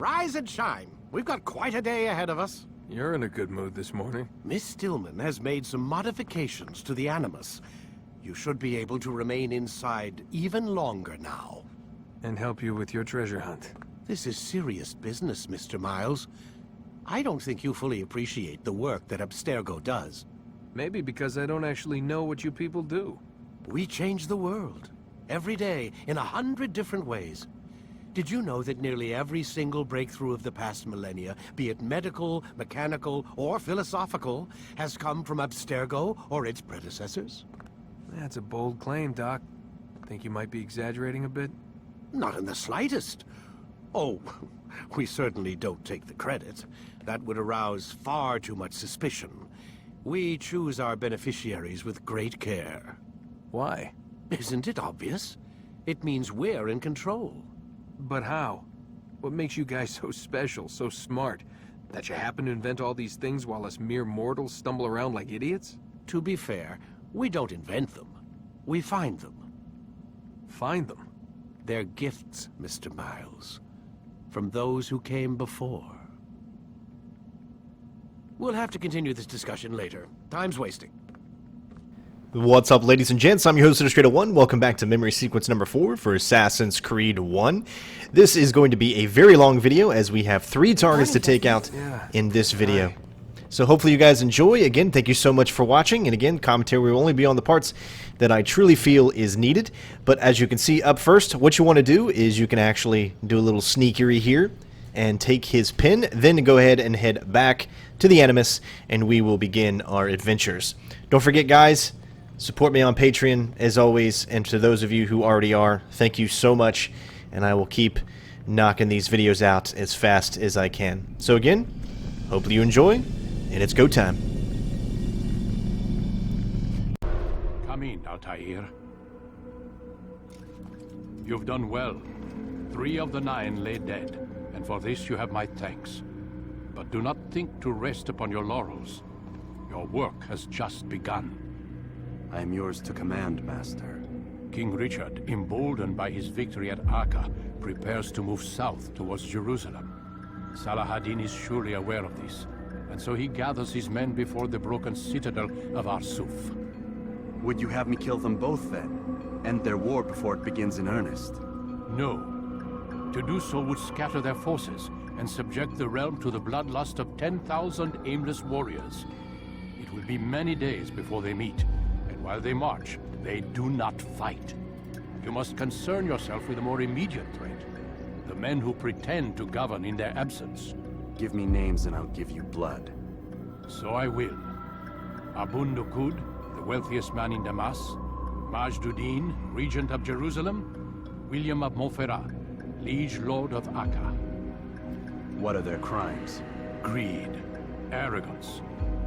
rise and shine. We've got quite a day ahead of us. You're in a good mood this morning. Miss Stillman has made some modifications to the Animus. You should be able to remain inside even longer now. And help you with your treasure hunt. This is serious business, Mr. Miles. I don't think you fully appreciate the work that Abstergo does. Maybe because I don't actually know what you people do. We change the world. Every day, in 100 different ways. Did you know that nearly every single breakthrough of the past millennia, be it medical, mechanical, or philosophical, has come from Abstergo or its predecessors? That's a bold claim, Doc. Think you might be exaggerating a bit? Not in the slightest. Oh, we certainly don't take the credit. That would arouse far too much suspicion. We choose our beneficiaries with great care. Why? Isn't it obvious? It means we're in control. But how? What makes you guys so special, so smart? That you happen to invent all these things while us mere mortals stumble around like idiots? To be fair, we don't invent them. We find them. Find them? They're gifts, Mr. Miles. From those who came before. We'll have to continue this discussion later. Time's wasting. What's up, ladies and gents? I'm your host, CenterStrain01. Welcome back to memory sequence number 4 for Assassin's Creed 1. This is going to be a very long video as we have 3 targets to take out in this video. So hopefully you guys enjoy. Again, thank you so much for watching. And again, commentary will only be on the parts that I truly feel is needed. But as you can see up first, what you want to do is you can actually do a little sneakery here and take his pin, then go ahead and head back to the Animus, and we will begin our adventures. Don't forget, guys, support me on Patreon, as always, and to those of you who already are, thank you so much, and I will keep knocking these videos out as fast as I can. So again, hopefully you enjoy, and it's go time. Come in, Altair. You've done well. 3 of the 9 lay dead, and for this you have my thanks. But do not think to rest upon your laurels. Your work has just begun. I am yours to command, Master. King Richard, emboldened by his victory at Acre, prepares to move south towards Jerusalem. Salah-ad-Din is surely aware of this, and so he gathers his men before the broken citadel of Arsuf. Would you have me kill them both, then? End their war before it begins in earnest? No. To do so would scatter their forces and subject the realm to the bloodlust of 10,000 aimless warriors. It will be many days before they meet, and while they march, they do not fight. You must concern yourself with a more immediate threat. The men who pretend to govern in their absence. Give me names and I'll give you blood. So I will. Abun Nukud, the wealthiest man in Damas. Majduddin, regent of Jerusalem. William of Montferrat, liege lord of Acre. What are their crimes? Greed, arrogance,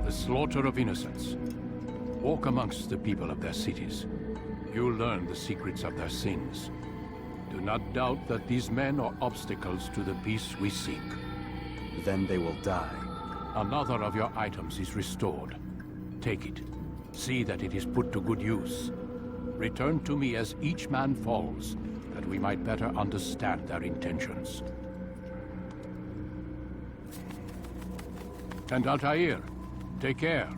the slaughter of innocents. Walk amongst the people of their cities. You'll learn the secrets of their sins. Do not doubt that these men are obstacles to the peace we seek. Then they will die. Another of your items is restored. Take it. See that it is put to good use. Return to me as each man falls, that we might better understand their intentions. And Altair, take care.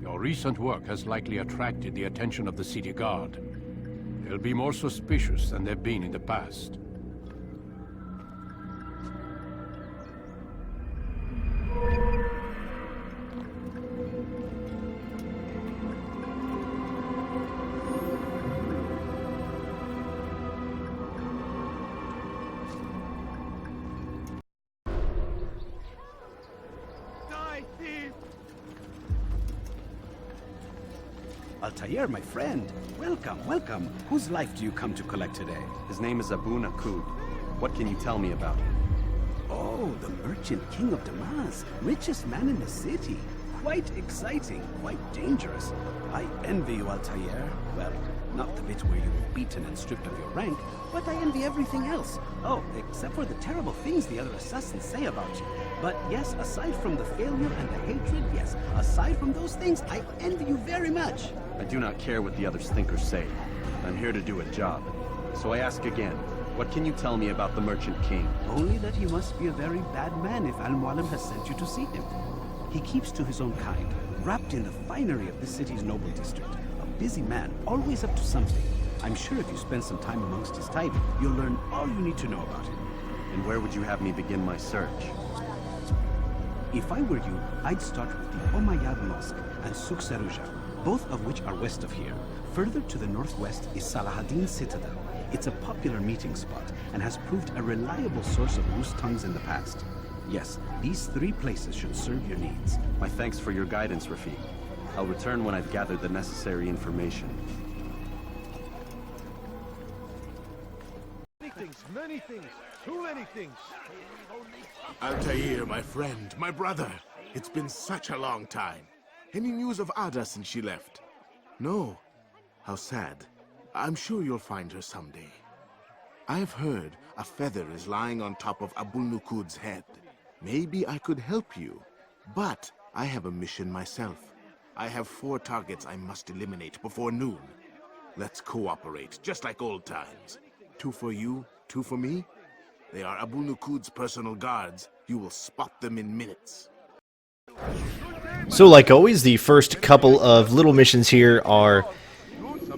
Your recent work has likely attracted the attention of the city guard. They'll be more suspicious than they've been in the past. Altair, my friend. Welcome, welcome. Whose life do you come to collect today? His name is Abun Nukud. What can you tell me about him? Oh, the merchant king of Damas. Richest man in the city. Quite exciting, quite dangerous. I envy you, Altair. Well, not the bit where you were beaten and stripped of your rank, but I envy everything else. Oh, except for the terrible things the other assassins say about you. But yes, aside from the failure and the hatred, yes, aside from those things, I envy you very much. I do not care what the others think or say. I'm here to do a job. So I ask again, What can you tell me about the Merchant King? Only that he must be a very bad man if Al-Mualim has sent you to see him. He keeps to his own kind, wrapped in the finery of the city's noble district. A busy man, always up to something. I'm sure if you spend some time amongst his type, you'll learn all you need to know about him. And where would you have me begin my search? If I were you, I'd start with the Umayyad Mosque and Souq Saruja, both of which are west of here. Further to the northwest is Salahuddin's Citadel. It's a popular meeting spot and has proved a reliable source of loose tongues in the past. Yes, these 3 places should serve your needs. My thanks for your guidance, Rafiq. I'll return when I've gathered the necessary information. Many things, too many things. Altair, my friend, my brother. It's been such a long time. Any news of Ada since she left? No. How sad. I'm sure you'll find her someday. I've heard a feather is lying on top of Abul Nukud's head. Maybe I could help you. But I have a mission myself. I have 4 targets I must eliminate before noon. Let's cooperate, just like old times. 2 for you, 2 for me. They are Abu Nukud's personal guards. You will spot them in minutes. So like always, the first couple of little missions here are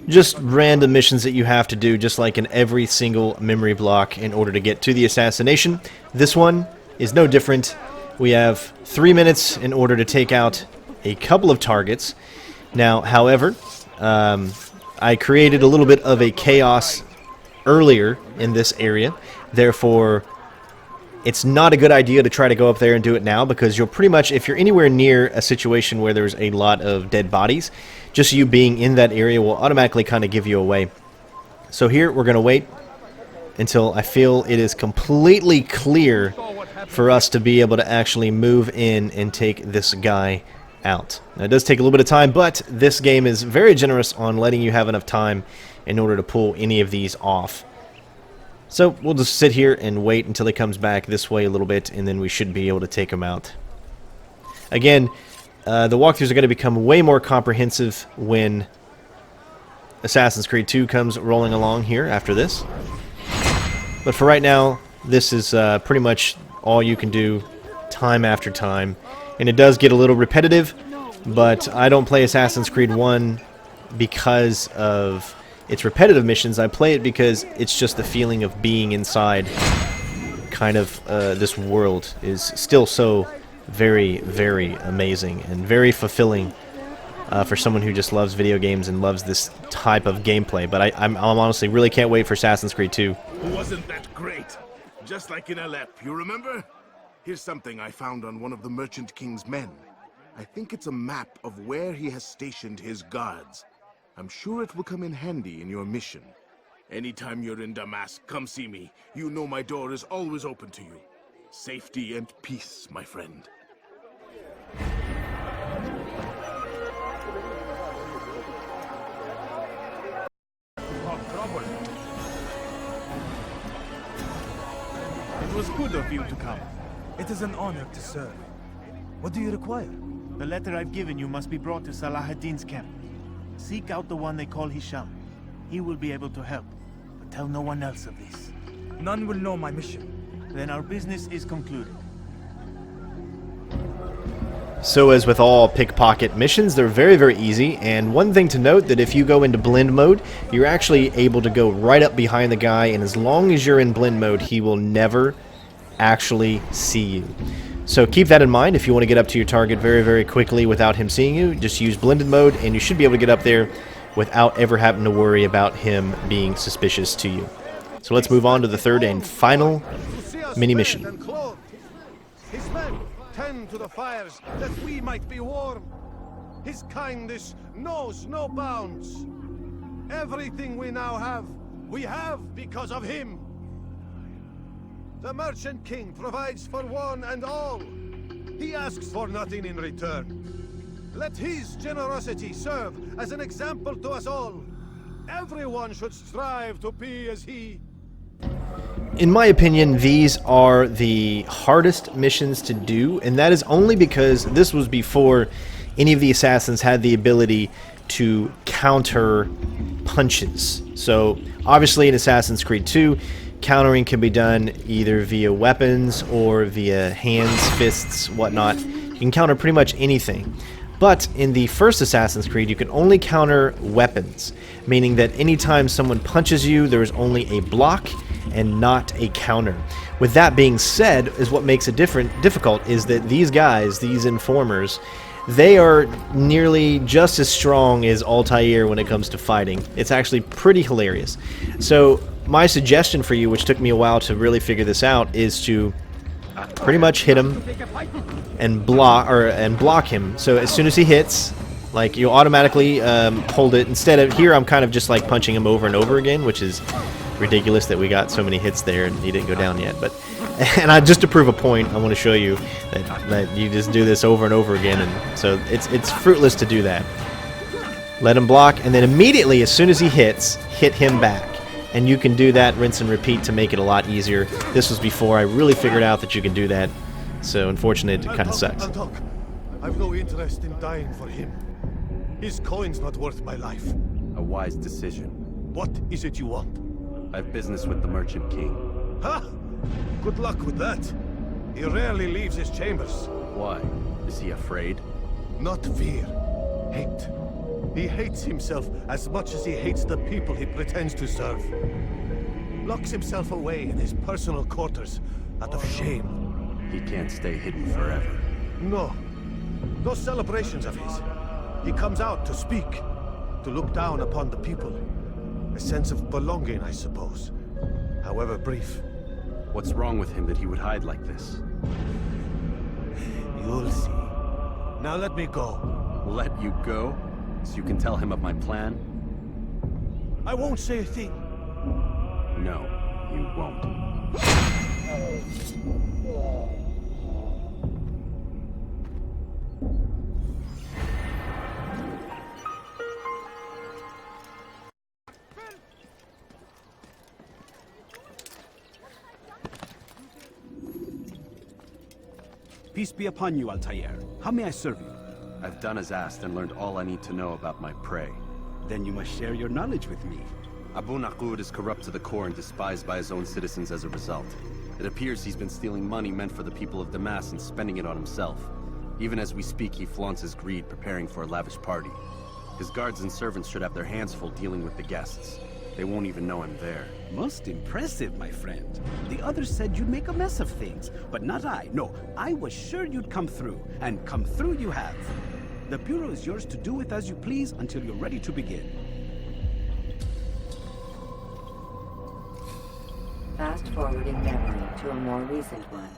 just random missions that you have to do, just like in every single memory block in order to get to the assassination. This one is no different. We have 3 minutes in order to take out a couple of targets. Now, however, I created a little bit of a chaos earlier in this area. Therefore, it's not a good idea to try to go up there and do it now, because you'll pretty much, if you're anywhere near a situation where there's a lot of dead bodies, just you being in that area will automatically kind of give you away. So here we're going to wait until I feel it is completely clear for us to be able to actually move in and take this guy out. Now, it does take a little bit of time, but this game is very generous on letting you have enough time in order to pull any of these off. So we'll just sit here and wait until he comes back this way a little bit, and then we should be able to take him out. Again, the walkthroughs are going to become way more comprehensive when Assassin's Creed 2 comes rolling along here after this. But for right now, this is pretty much all you can do time after time. And it does get a little repetitive, but I don't play Assassin's Creed 1 because of its repetitive missions. I play it because it's just the feeling of being inside kind of this world is still so very, very amazing and very fulfilling for someone who just loves video games and loves this type of gameplay. But I'm honestly really can't wait for Assassin's Creed 2. Wasn't that great? Just like in Alep, you remember? Here's something I found on one of the Merchant King's men. I think it's a map of where he has stationed his guards. I'm sure it will come in handy in your mission. Anytime you're in Damascus, come see me. You know my door is always open to you. Safety and peace, my friend. It was good of you to come. It is an honor to serve. What do you require? The letter I've given you must be brought to Salahuddin's camp. Seek out the one they call Hisham. He will be able to help, but tell no one else of this. None will know my mission. Then our business is concluded. So as with all pickpocket missions, they're very, very easy, and one thing to note, that if you go into blend mode, you're actually able to go right up behind the guy, and as long as you're in blend mode, he will never actually see you. So keep that in mind. If you want to get up to your target very, very quickly without him seeing you, just use blended mode, and you should be able to get up there without ever having to worry about him being suspicious to you. So let's move on to the third and final mini mission. His men tend to the fires that we might be warm. His kindness knows no bounds. Everything we now have, we have because of him. The Merchant King provides for one and all. He asks for nothing in return. Let his generosity serve as an example to us all. Everyone should strive to be as he. In my opinion, these are the hardest missions to do, and that is only because this was before any of the assassins had the ability to counter punches. So obviously in Assassin's Creed 2, countering can be done either via weapons or via hands, fists, whatnot. You can counter pretty much anything. But in the first Assassin's Creed, you can only counter weapons, meaning that anytime someone punches you, there is only a block and not a counter. With that being said, is what makes it difficult is that these guys, these informers, they are nearly just as strong as Altair when it comes to fighting. It's actually pretty hilarious. So my suggestion for you, which took me a while to really figure this out, is to pretty much hit him and block him. So as soon as he hits, like, you'll automatically hold it. Instead of here, I'm kind of just like punching him over and over again, which is ridiculous that we got so many hits there and he didn't go down yet. But and just to prove a point, I want to show you that you just do this over and over again, and so it's fruitless to do that. Let him block, and then immediately, as soon as he hits, hit him back. And you can do that, rinse and repeat, to make it a lot easier. This was before I really figured out that you can do that. So unfortunately, it kind of sucks. I'll talk. I've no interest in dying for him. His coin's not worth my life. A wise decision. What is it you want? I have business with the Merchant King. Huh? Good luck with that. He rarely leaves his chambers. Why? Is he afraid? Not fear. Hate. He hates himself as much as he hates the people he pretends to serve. Locks himself away in his personal quarters out of shame. He can't stay hidden forever. No. No celebrations of his. He comes out to speak, to look down upon the people. A sense of belonging, I suppose. However brief. What's wrong with him that he would hide like this? You'll see. Now let me go. Let you go? So you can tell him of my plan? I won't say a thing. No, you won't. Peace be upon you, Altair. How may I serve you? I've done as asked and learned all I need to know about my prey. Then you must share your knowledge with me. Abu Naqud is corrupt to the core and despised by his own citizens as a result. It appears he's been stealing money meant for the people of Damas and spending it on himself. Even as we speak, he flaunts his greed, preparing for a lavish party. His guards and servants should have their hands full dealing with the guests. They won't even know I'm there. Most impressive, my friend. The others said you'd make a mess of things, but not I. No, I was sure you'd come through, and come through you have. The Bureau is yours to do with as you please until you're ready to begin. Fast-forwarding memory to a more recent one.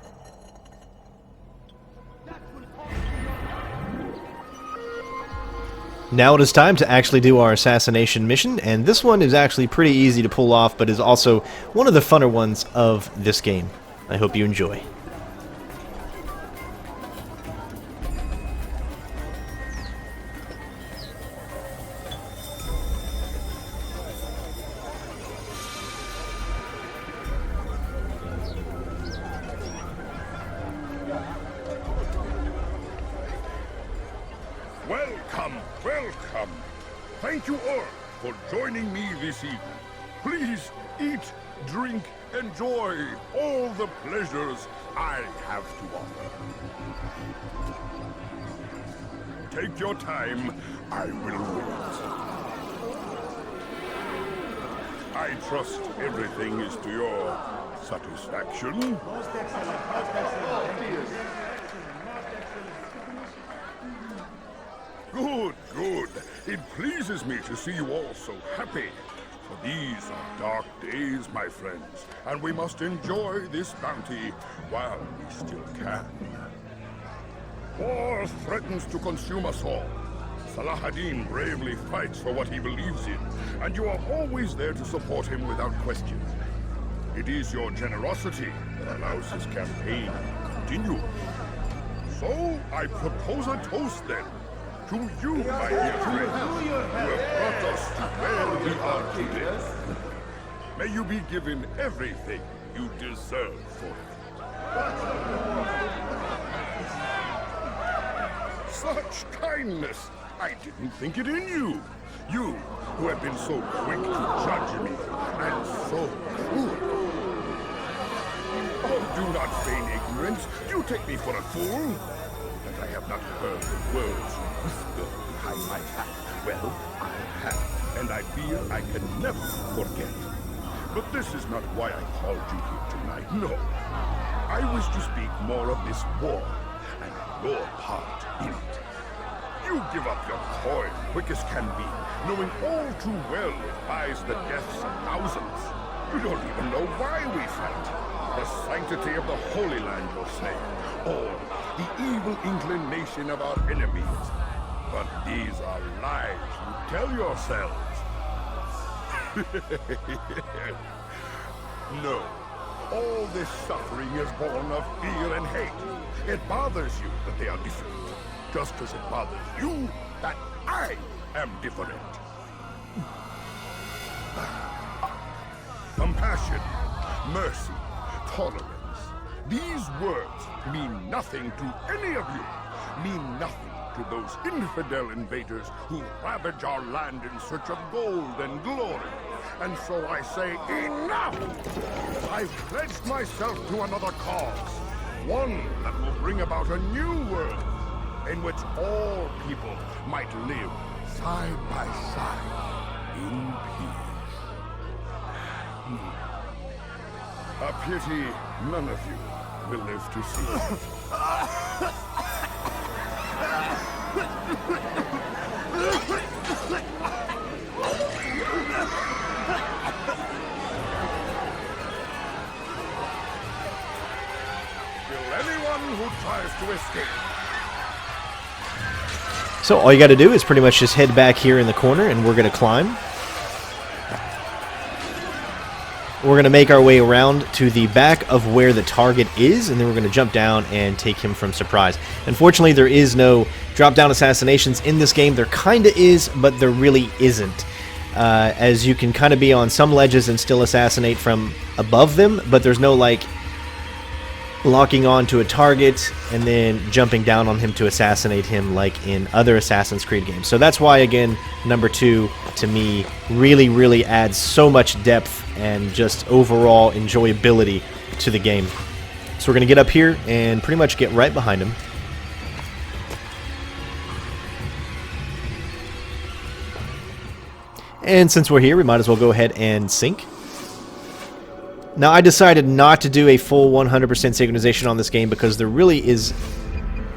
Now it is time to actually do our assassination mission, and this one is actually pretty easy to pull off, but is also one of the funner ones of this game. I hope you enjoy. Welcome. Thank you all for joining me this evening. Please eat, drink, enjoy all the pleasures I have to offer. Take your time. I will wait. I trust everything is to your satisfaction. Most excellent. Most excellent. Good, good. It pleases me to see you all so happy. For these are dark days, my friends, and we must enjoy this bounty while we still can. War threatens to consume us all. Salah ad-Din bravely fights for what he believes in, and you are always there to support him without question. It is your generosity that allows his campaign to continue. So, I propose a toast then. To you, my dear friends, who have brought us to where we are today. May you be given everything you deserve for it. Such kindness! I didn't think it in you. You, who have been so quick to judge me, and so cruel. Oh, do not feign ignorance. You take me for a fool? That I have not heard the words you whisper behind my back. Well, I have, and I fear I can never forget. But this is not why I called you here tonight, no. I wish to speak more of this war, and your part in it. You give up your coin quick as can be, knowing all too well it buys the deaths of thousands. You don't even know why we fight. The sanctity of the Holy Land, you'll say, or the evil inclination of our enemies. But these are lies you tell yourselves. No, all this suffering is born of fear and hate. It bothers you that they are different, just as it bothers you that I am different. Compassion, mercy, tolerance. These words mean nothing to any of you. Mean nothing to those infidel invaders who ravage our land in search of gold and glory. And so I say, enough! I've pledged myself to another cause. One that will bring about a new world in which all people might live side by side in peace. A pity none of you will live to see it. Kill anyone who tries to escape. So all you got to do is pretty much just head back here in the corner, and we're going to climb. We're going to make our way around to the back of where the target is, and then we're going to jump down and take him from surprise. Unfortunately, there is no drop-down assassinations in this game. There kind of is, but there really isn't. As you can kind of be on some ledges and still assassinate from above them, but there's no, like, locking on to a target and then jumping down on him to assassinate him like in other Assassin's Creed games. So that's why, again, number 2 to me really adds so much depth and just overall enjoyability to the game. So we're going to get up here and pretty much get right behind him. And since we're here, we might as well go ahead and sync. Now, I decided not to do a full 100% synchronization on this game because there really is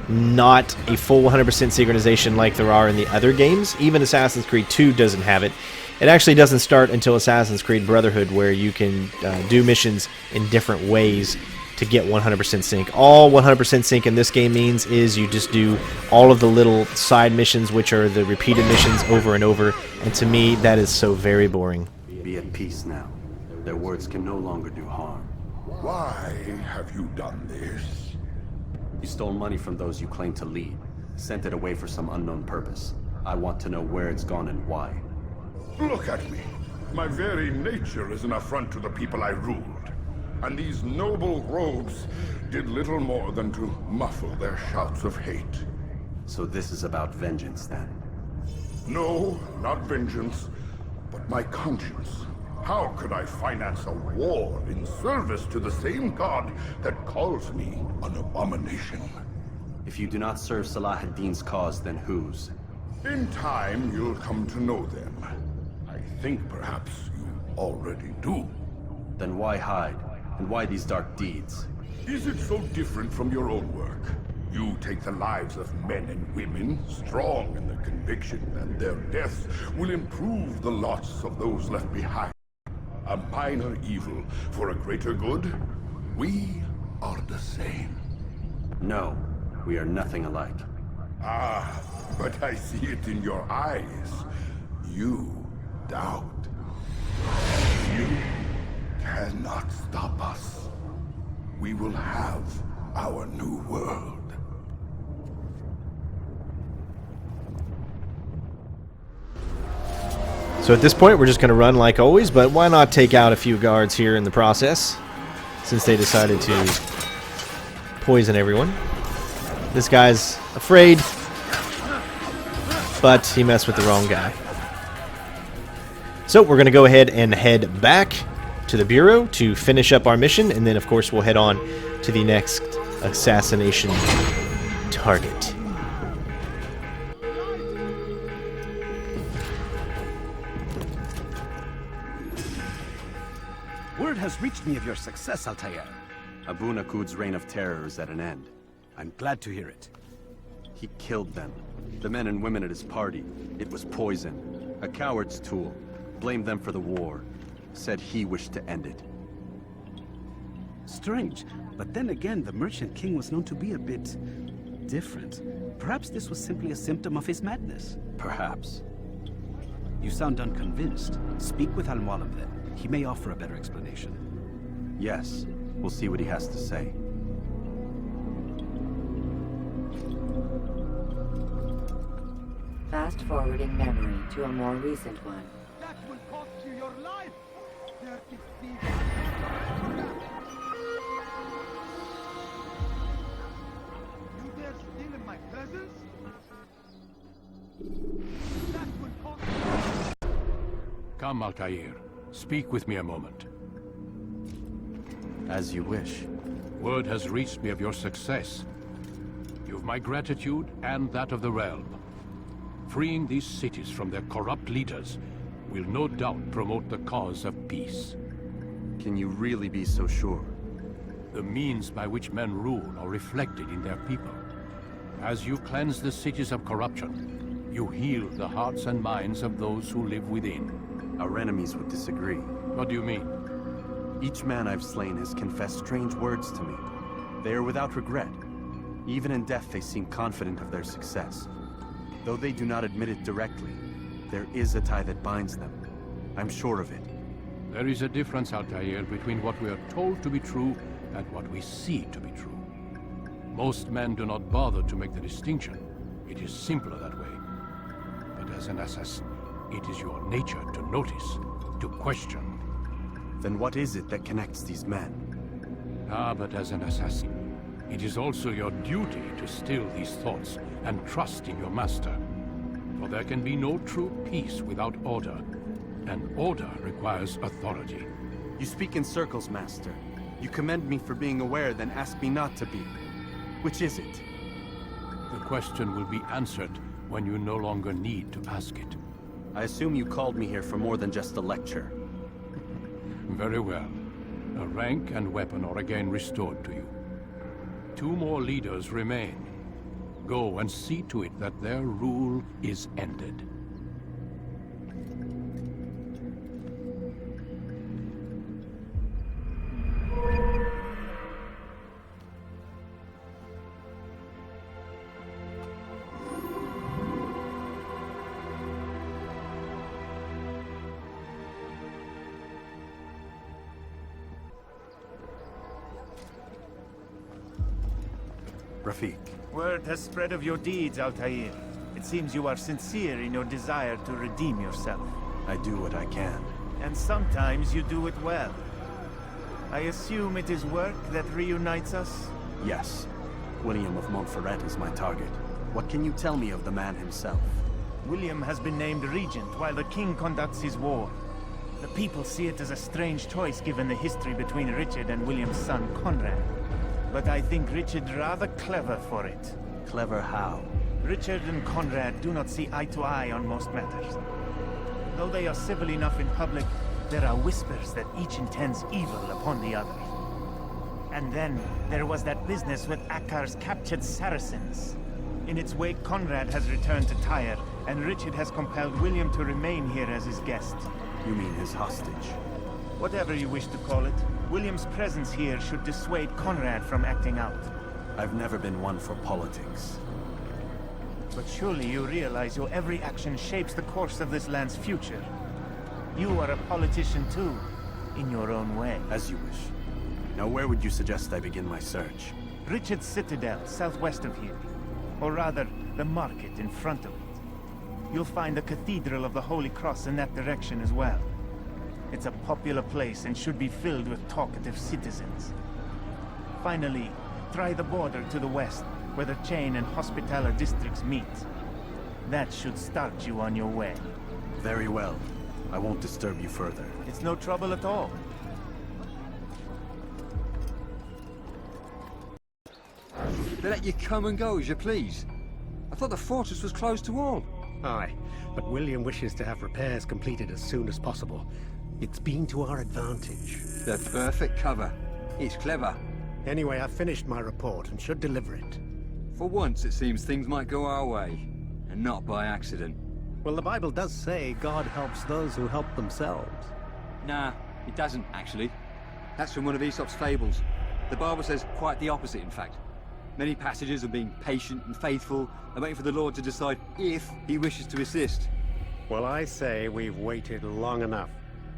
not a full 100% synchronization like there are in the other games. Even Assassin's Creed 2 doesn't have it. It actually doesn't start until Assassin's Creed Brotherhood, where you can do missions in different ways to get 100% sync. All 100% sync in this game means is you just do all of the little side missions, which are the repeated missions over and over, and to me, that is so very boring. Be at peace now. Their words can no longer do harm. Why have you done this? You stole money from those you claim to lead, sent it away for some unknown purpose. I want to know where it's gone and why. Look at me. My very nature is an affront to the people I ruled. And these noble robes did little more than to muffle their shouts of hate. So this is about vengeance, then? No, not vengeance, but my conscience. How could I finance a war in service to the same god that calls me an abomination? If you do not serve Salah ad-Din's cause, then whose? In time, you'll come to know them. I think perhaps you already do. Then why hide? And why these dark deeds? Is it so different from your own work? You take the lives of men and women, strong in the conviction that their deaths will improve the lots of those left behind. A minor evil for a greater good? We are the same. No, we are nothing alike. Ah, but I see it in your eyes. You doubt. You cannot stop us. We will have our new world. So at this point, we're just going to run like always, but why not take out a few guards here in the process, since they decided to poison everyone. This guy's afraid, but he messed with the wrong guy. So we're going to go ahead and head back to the Bureau to finish up our mission, and then of course we'll head on to the next assassination target. Word has reached me of your success, Altair. Abu Nakud's reign of terror is at an end. I'm glad to hear it. He killed them. The men and women at his party. It was poison. A coward's tool. Blamed them for the war. Said he wished to end it. Strange, but then again, the Merchant King was known to be a bit different. Perhaps this was simply a symptom of his madness. Perhaps. You sound unconvinced. Speak with Al-Mualim then. He may offer a better explanation. Yes. We'll see what he has to say. Fast forwarding memory to a more recent one. That will cost you your life! You dare steal in my presence? That will cost you. Come, Altair. Speak with me a moment. As you wish. Word has reached me of your success. You've my gratitude and that of the realm. Freeing these cities from their corrupt leaders will no doubt promote the cause of peace. Can you really be so sure? The means by which men rule are reflected in their people. As you cleanse the cities of corruption, you heal the hearts and minds of those who live within. Our enemies would disagree. What do you mean? Each man I've slain has confessed strange words to me. They are without regret. Even in death they seem confident of their success. Though they do not admit it directly, there is a tie that binds them. I'm sure of it. There is a difference, Altair, between what we are told to be true and what we see to be true. Most men do not bother to make the distinction. It is simpler that way. But as an assassin, it is your nature to notice, to question. Then what is it that connects these men? Ah, but as an assassin, it is also your duty to still these thoughts and trust in your master. For there can be no true peace without order, and order requires authority. You speak in circles, Master. You commend me for being aware, then ask me not to be. Which is it? The question will be answered when you no longer need to ask it. I assume you called me here for more than just a lecture. Very well. A rank and weapon are again restored to you. 2 more leaders remain. Go and see to it that their rule is ended. Rafiq. Word has spread of your deeds, Altair. It seems you are sincere in your desire to redeem yourself. I do what I can. And sometimes you do it well. I assume it is work that reunites us? Yes. William of Montferrat is my target. What can you tell me of the man himself? William has been named regent while the king conducts his war. The people see it as a strange choice given the history between Richard and William's son, Conrad. But I think Richard rather clever for it. Clever how? Richard and Conrad do not see eye to eye on most matters. Though they are civil enough in public, there are whispers that each intends evil upon the other. And then, there was that business with Akkar's captured Saracens. In its wake, Conrad has returned to Tyre, and Richard has compelled William to remain here as his guest. You mean his hostage? Whatever you wish to call it, William's presence here should dissuade Conrad from acting out. I've never been one for politics. But surely you realize your every action shapes the course of this land's future. You are a politician too, in your own way. As you wish. Now where would you suggest I begin my search? Richard's Citadel, southwest of here. Or rather, the market in front of it. You'll find the Cathedral of the Holy Cross in that direction as well. It's a popular place and should be filled with talkative citizens. Finally, try the border to the west, where the Chain and Hospitaller districts meet. That should start you on your way. Very well. I won't disturb you further. It's no trouble at all. They let you come and go as you please. I thought the fortress was closed to all. Aye, but William wishes to have repairs completed as soon as possible. It's been to our advantage. The perfect cover. It's clever. Anyway, I've finished my report and should deliver it. For once, it seems things might go our way, and not by accident. Well, the Bible does say God helps those who help themselves. Nah, it doesn't, actually. That's from one of Aesop's fables. The Bible says quite the opposite, in fact. Many passages of being patient and faithful and waiting for the Lord to decide if he wishes to assist. Well, I say we've waited long enough.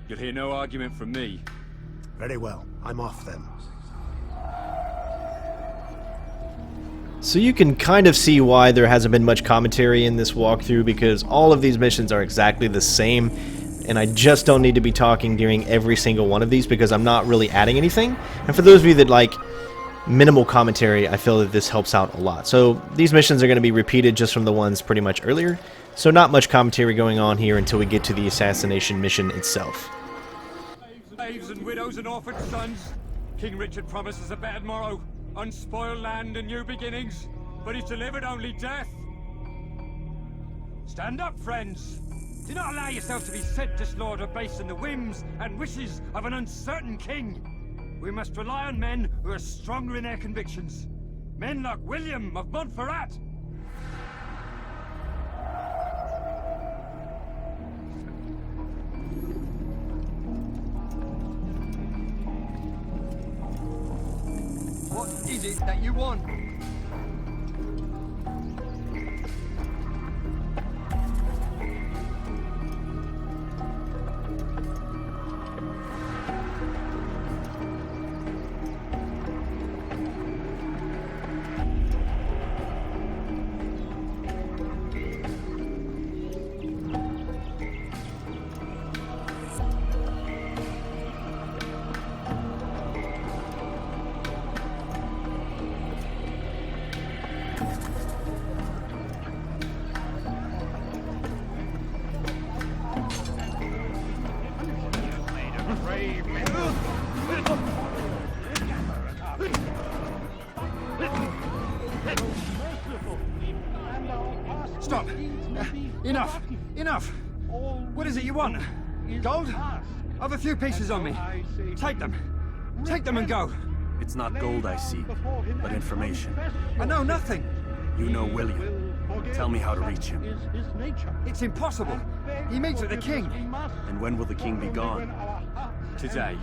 You'll hear no argument from me. Very well. I'm off then. So you can kind of see why there hasn't been much commentary in this walkthrough, because all of these missions are exactly the same, and I just don't need to be talking during every single one of these because I'm not really adding anything. And for those of you that like minimal commentary, I feel that this helps out a lot. So these missions are going to be repeated just from the ones pretty much earlier, so not much commentary going on here until we get to the assassination mission itself. Slaves and widows and orphan sons. King Richard promises a better morrow, unspoiled land and new beginnings, but he's delivered only death. Stand up, friends. Do not allow yourself to be sent to slaughter based on the whims and wishes of an uncertain king. We must rely on men who are stronger in their convictions. Men like William of Montferrat. What is it that you want? Stop! Enough! Enough! What is it you want? Gold? I've a few pieces on me. Take them. Take them and go. It's not gold I seek, but information. I know nothing. You know William. Tell me how to reach him. It's impossible. He meets with the king. And when will the king be gone? Today.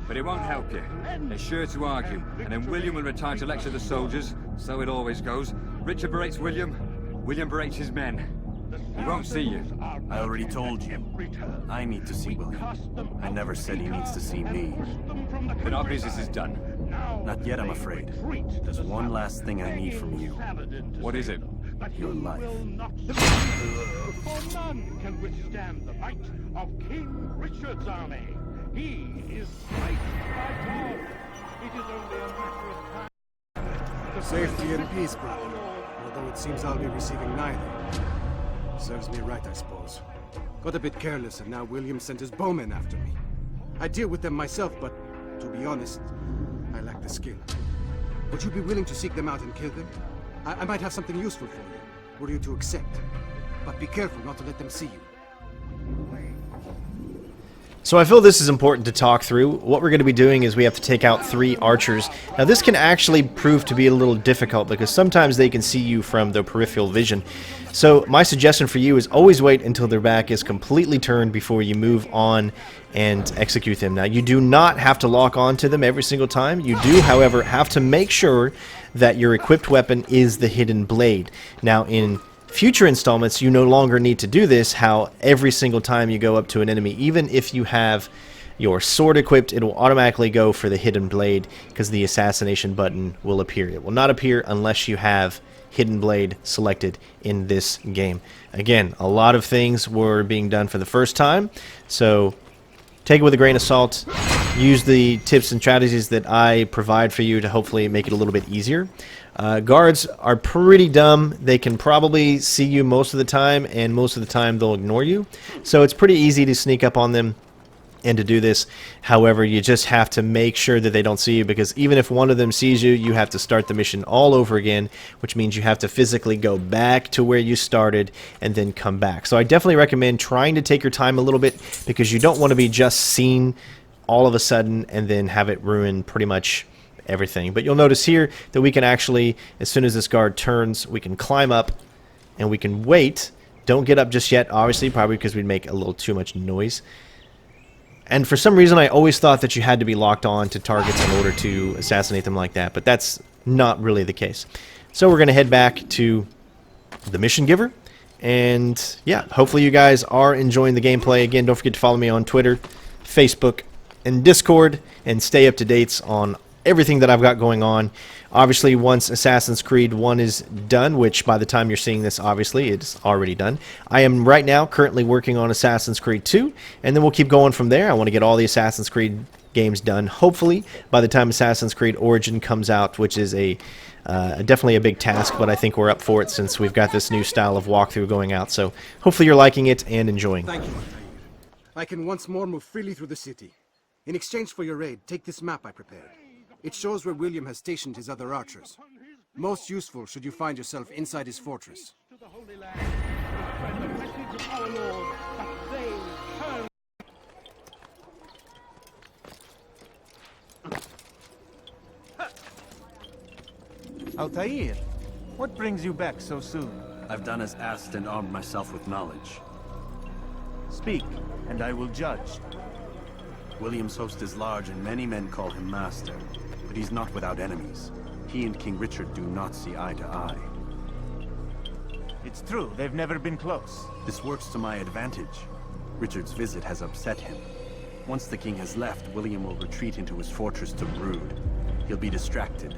But it won't help you. They're sure to argue, and then William will retire to lecture the soldiers. So it always goes. Richard berates William. William berates his men. He won't see you. I already told you. I need to see William. I never said he needs to see me. Then our business is done. Not yet, I'm afraid. There's one last thing I need from you. What is it? Your life. For none can withstand the might of King Richard's army. He is graced by God. It is only a matter of time. Safety and peace, brother. Although it seems I'll be receiving neither. Serves me right, I suppose. Got a bit careless, and now William sent his bowmen after me. I deal with them myself, but to be honest, I lack the skill. Would you be willing to seek them out and kill them? I might have something useful for you, were you to accept. But be careful not to let them see you. So I feel this is important to talk through. What we're going to be doing is we have to take out 3 archers. Now this can actually prove to be a little difficult because sometimes they can see you from their peripheral vision. So my suggestion for you is always wait until their back is completely turned before you move on and execute them. Now you do not have to lock on to them every single time. You do, however, have to make sure that your equipped weapon is the hidden blade. Now in future installments, you no longer need to do this, how every single time you go up to an enemy, even if you have your sword equipped, it will automatically go for the hidden blade because the assassination button will appear. It will not appear unless you have hidden blade selected in this game. Again, a lot of things were being done for the first time, so take it with a grain of salt. Use the tips and strategies that I provide for you to hopefully make it a little bit easier. Guards are pretty dumb. They can probably see you most of the time, and most of the time they'll ignore you. So it's pretty easy to sneak up on them and to do this. However, you just have to make sure that they don't see you, because even if one of them sees you, you have to start the mission all over again, which means you have to physically go back to where you started and then come back. So I definitely recommend trying to take your time a little bit, because you don't want to be just seen all of a sudden and then have it ruin pretty much everything. But you'll notice here that we can actually, as soon as this guard turns, we can climb up and we can wait. Don't get up just yet, obviously, probably because we'd make a little too much noise. And for some reason, I always thought that you had to be locked on to targets in order to assassinate them like that, but that's not really the case. So we're going to head back to the mission giver, and yeah, hopefully you guys are enjoying the gameplay. Again, don't forget to follow me on Twitter, Facebook, and Discord, and stay up to date on everything that I've got going on. Obviously, once Assassin's Creed 1 is done, which by the time you're seeing this, obviously, it's already done. I am right now currently working on Assassin's Creed 2, and then we'll keep going from there. I want to get all the Assassin's Creed games done, hopefully, by the time Assassin's Creed Origin comes out, which is definitely a big task, but I think we're up for it since we've got this new style of walkthrough going out. So hopefully you're liking it and enjoying. Thank you. I can once more move freely through the city. In exchange for your aid, take this map I prepared. It shows where William has stationed his other archers. Most useful should you find yourself inside his fortress. Altair, what brings you back so soon? I've done as asked and armed myself with knowledge. Speak, and I will judge. William's host is large, and many men call him master. But he's not without enemies. He and King Richard do not see eye to eye. It's true, they've never been close. This works to my advantage. Richard's visit has upset him. Once the king has left, William will retreat into his fortress to brood. He'll be distracted.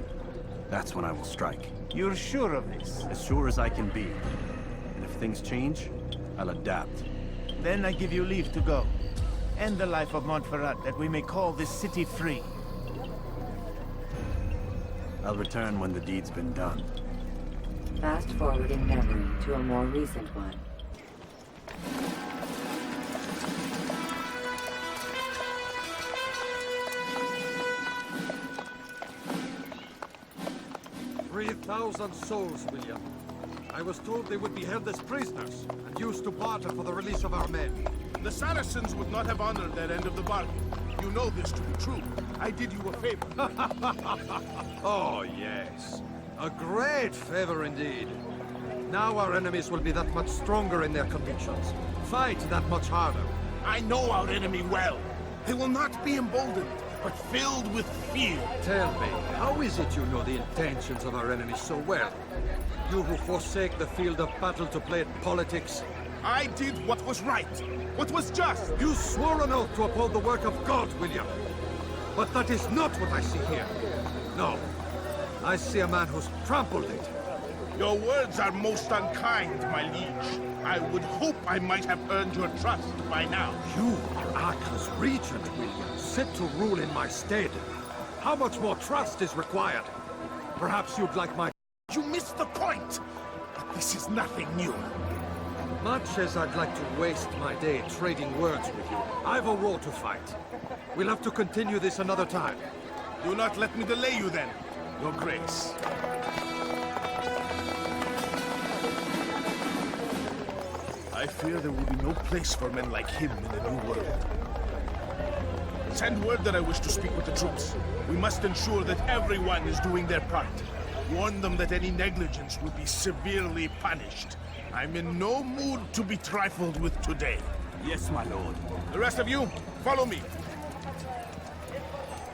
That's when I will strike. You're sure of this? As sure as I can be. And if things change, I'll adapt. Then I give you leave to go. End the life of Montferrat, that we may call this city free. I'll return when the deed's been done. Fast forwarding memory to a more recent one. "3,000 souls, William. I was told they would be held as prisoners and used to barter for the release of our men. The Saracens would not have honored their end of the bargain. You know this to be true. I did you a favor. Oh, yes. A great favor indeed. Now our enemies will be that much stronger in their convictions. Fight that much harder. I know our enemy well. They will not be emboldened, but filled with fear. Tell me, how is it you know the intentions of our enemies so well? You who forsake the field of battle to play at politics. I did what was right, what was just. You swore an oath to uphold the work of God, William. But that is not what I see here. No. I see a man who's trampled it. Your words are most unkind, my liege. I would hope I might have earned your trust by now. You are Acre's regent, William, set to rule in my stead. How much more trust is required? Perhaps you'd like my... You missed the point! But this is nothing new. Much as I'd like to waste my day trading words with you, I've a war to fight. We'll have to continue this another time. Do not let me delay you then, Your Grace. I fear there will be no place for men like him in the New World. Send word that I wish to speak with the troops. We must ensure that everyone is doing their part. Warn them that any negligence will be severely punished. I'm in no mood to be trifled with today. Yes, my lord. The rest of you, follow me.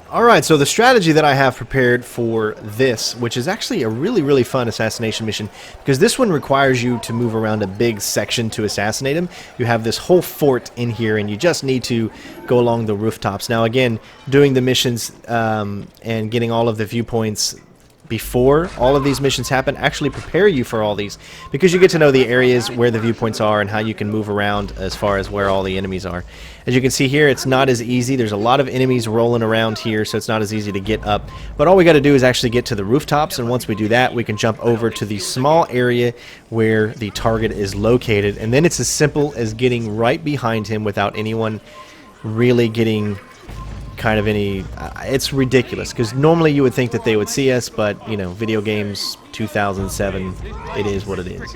Alright, so the strategy that I have prepared for this, which is actually a really fun assassination mission, because this one requires you to move around a big section to assassinate him. You have this whole fort in here, and you just need to go along the rooftops. Now again, doing the missions and getting all of the viewpoints before all of these missions happen actually prepare you for all these, because you get to know the areas where the viewpoints are and how you can move around as far as where all the enemies are. As you can see here, it's not as easy. There's a lot of enemies rolling around here, so it's not as easy to get up. But all we got to do is actually get to the rooftops, and once we do that, we can jump over to the small area where the target is located, and then it's as simple as getting right behind him without anyone really getting kind of any... it's ridiculous, because normally you would think that they would see us, but, you know, video games, 2007, it is what it is.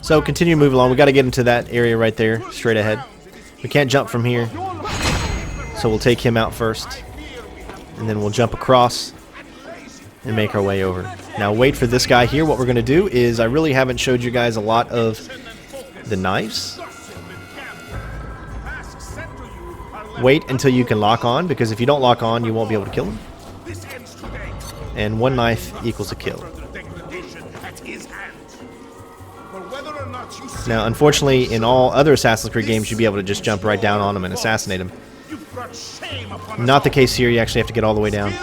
So continue to move along. We got to get into that area right there, straight ahead. We can't jump from here, so we'll take him out first, and then we'll jump across and make our way over. Now wait for this guy here. What we're going to do is, I really haven't showed you guys a lot of the knives. Wait until you can lock on, because if you don't lock on, you won't be able to kill him. And one knife equals a kill. Now, unfortunately, in all other Assassin's Creed games, you'd be able to just jump right down on him and assassinate him. Not the case here. You actually have to get all the way down.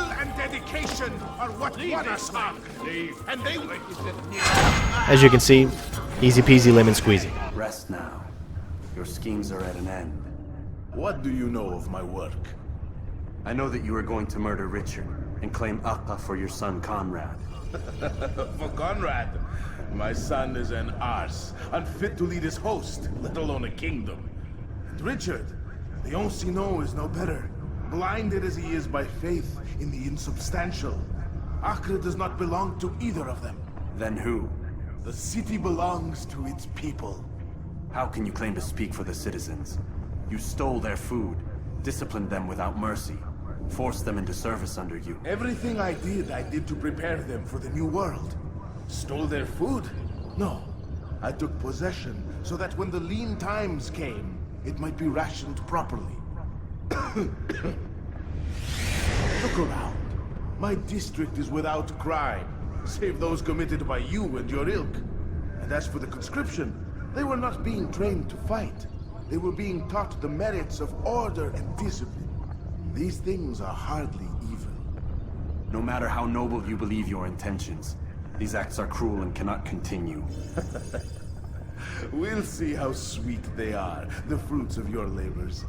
As you can see, easy peasy lemon squeezy. Rest now. Your schemes are at an end. What do you know of my work? I know that you are going to murder Richard and claim Akka for your son Conrad. For Conrad? My son is an arse, unfit to lead his host, let alone a kingdom. And Richard, the Oncino is no better, blinded as he is by faith in the insubstantial. Acre does not belong to either of them. Then who? The city belongs to its people. How can you claim to speak for the citizens? You stole their food, disciplined them without mercy, forced them into service under you. Everything I did to prepare them for the new world. Stole their food? No. I took possession so that when the lean times came, it might be rationed properly. Look around. My district is without crime, save those committed by you and your ilk. And as for the conscription, they were not being trained to fight. They were being taught the merits of order and discipline. These things are hardly evil. No matter how noble you believe your intentions, these acts are cruel and cannot continue. We'll see how sweet they are, the fruits of your labors.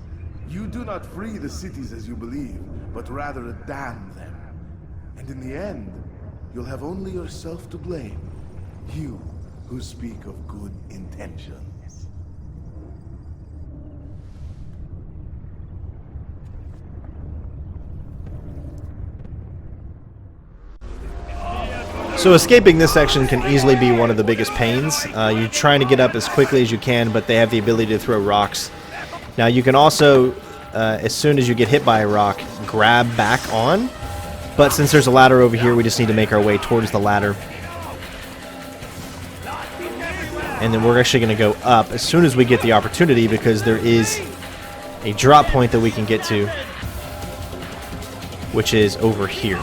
You do not free the cities as you believe, but rather damn them. And in the end, you'll have only yourself to blame. You who speak of good intentions. So escaping this section can easily be one of the biggest pains. You're trying to get up as quickly as you can, but they have the ability to throw rocks. Now you can also, as soon as you get hit by a rock, grab back on. But since there's a ladder over here, we just need to make our way towards the ladder. And then we're actually going to go up as soon as we get the opportunity, because there is a drop point that we can get to, which is over here.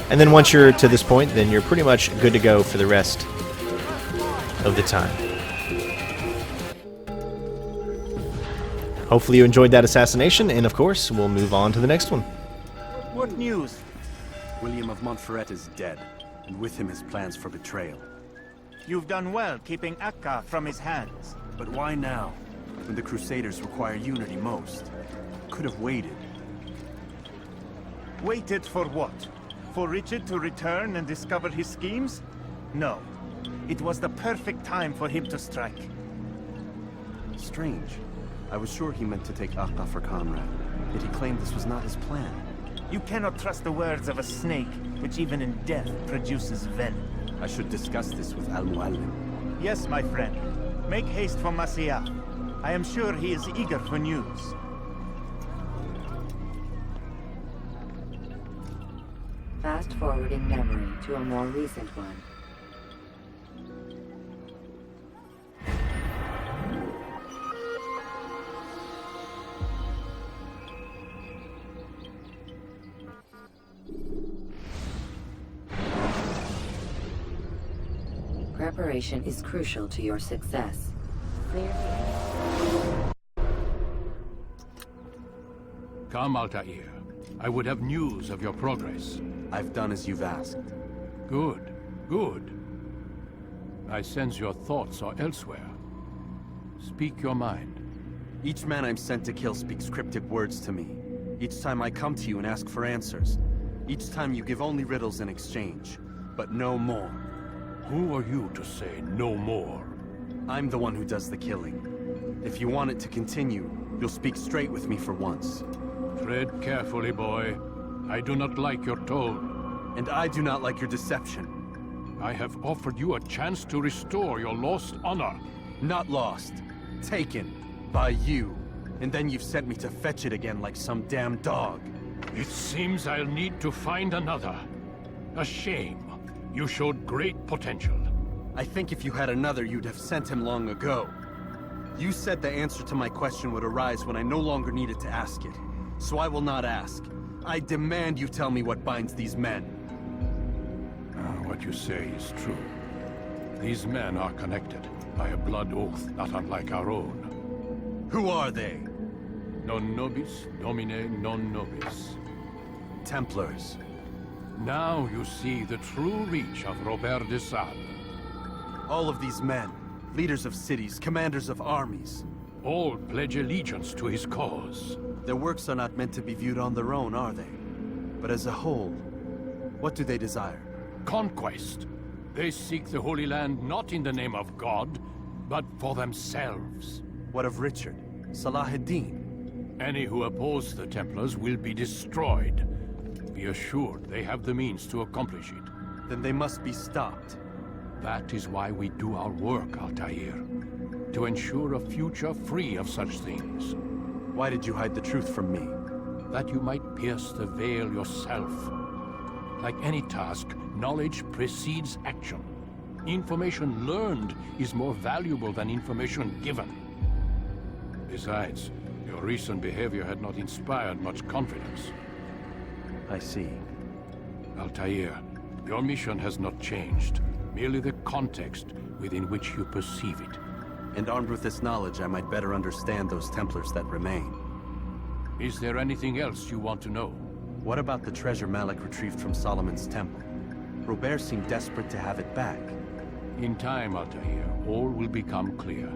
And then once you're to this point, then you're pretty much good to go for the rest of the time. Hopefully you enjoyed that assassination, and of course, we'll move on to the next one. What news? William of Montferrat is dead, and with him his plans for betrayal. You've done well keeping Akka from his hands. But why now, when the Crusaders require unity most? Could have waited. Waited for what? For Richard to return and discover his schemes? No. It was the perfect time for him to strike. Strange. I was sure he meant to take Akka for Conrad, yet he claimed this was not his plan. You cannot trust the words of a snake, which even in death produces venom. I should discuss this with Al-Muallim. Yes, my friend. Make haste for Masyaf. I am sure he is eager for news. Fast-forwarding memory to a more recent one. Preparation is crucial to your success. Come, Altair. I would have news of your progress. I've done as you've asked. Good, good. I sense your thoughts are elsewhere. Speak your mind. Each man I'm sent to kill speaks cryptic words to me. Each time I come to you and ask for answers, Each time you give only riddles in exchange, but no more. Who are you to say no more? I'm the one who does the killing. If you want it to continue, you'll speak straight with me for once. Tread carefully, boy. I do not like your tone. And I do not like your deception. I have offered you a chance to restore your lost honor. Not lost. Taken. By you. And then you've sent me to fetch it again like some damn dog. It seems I'll need to find another. A shame. You showed great potential. I think if you had another, you'd have sent him long ago. You said the answer to my question would arise when I no longer needed to ask it. So I will not ask. I demand you tell me what binds these men. What you say is true. These men are connected by a blood oath not unlike our own. Who are they? Non nobis, domine non nobis. Templars. Now you see the true reach of Robert de Sade. All of these men, leaders of cities, commanders of armies. All pledge allegiance to his cause. Their works are not meant to be viewed on their own, are they? But as a whole, what do they desire? Conquest. They seek the Holy Land not in the name of God, but for themselves. What of Richard? Salah-ad-Din? Any who oppose the Templars will be destroyed. Be assured they have the means to accomplish it. Then they must be stopped. That is why we do our work, Altair. To ensure a future free of such things. Why did you hide the truth from me? That you might pierce the veil yourself. Like any task, knowledge precedes action. Information learned is more valuable than information given. Besides, your recent behavior had not inspired much confidence. I see. Altair, your mission has not changed. Merely the context within which you perceive it. And armed with this knowledge, I might better understand those Templars that remain. Is there anything else you want to know? What about the treasure Malik retrieved from Solomon's temple? Robert seemed desperate to have it back. In time, Altair, all will become clear.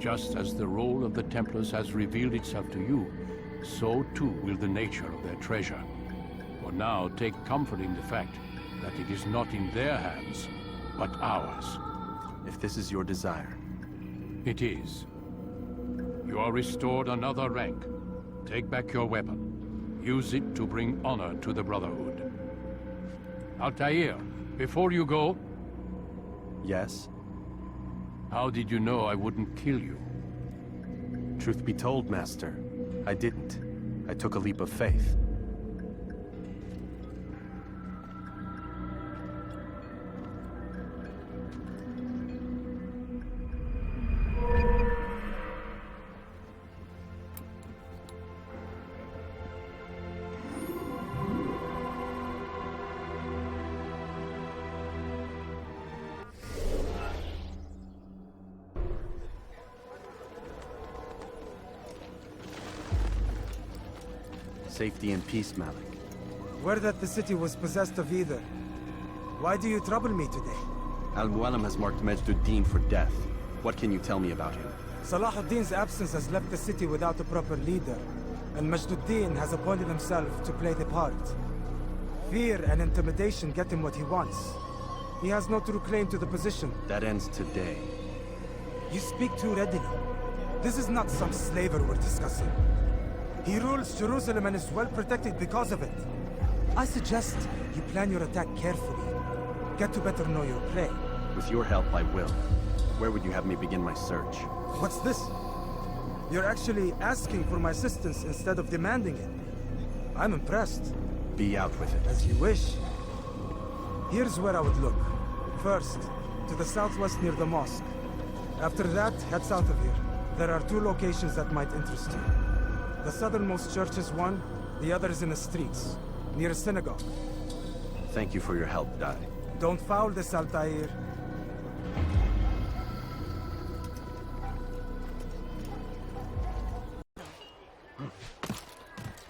Just as the role of the Templars has revealed itself to you, so too will the nature of their treasure. For now, take comfort in the fact that it is not in their hands, but ours. If this is your desire. It is. You are restored another rank. Take back your weapon. Use it to bring honor to the Brotherhood. Altair, before you go... Yes? How did you know I wouldn't kill you? Truth be told, Master, I didn't. I took a leap of faith. Safety and peace, Malik. Word that the city was possessed of either. Why do you trouble me today? Al-Mualim has marked Majd-ud-Din for death. What can you tell me about him? Salah-ad-Din's absence has left the city without a proper leader, and Majd-ud-Din has appointed himself to play the part. Fear and intimidation get him what he wants. He has no true claim to the position. That ends today. You speak too readily. This is not some slaver we're discussing. He rules Jerusalem and is well protected because of it. I suggest you plan your attack carefully. Get to better know your prey. With your help, I will. Where would you have me begin my search? What's this? You're actually asking for my assistance instead of demanding it. I'm impressed. Be out with it. As you wish. Here's where I would look. First, to the southwest near the mosque. After that, head south of here. There are 2 locations that might interest you. The southernmost church is one, the other is in the streets, near a synagogue. Thank you for your help, Dai. Don't foul this, Altair.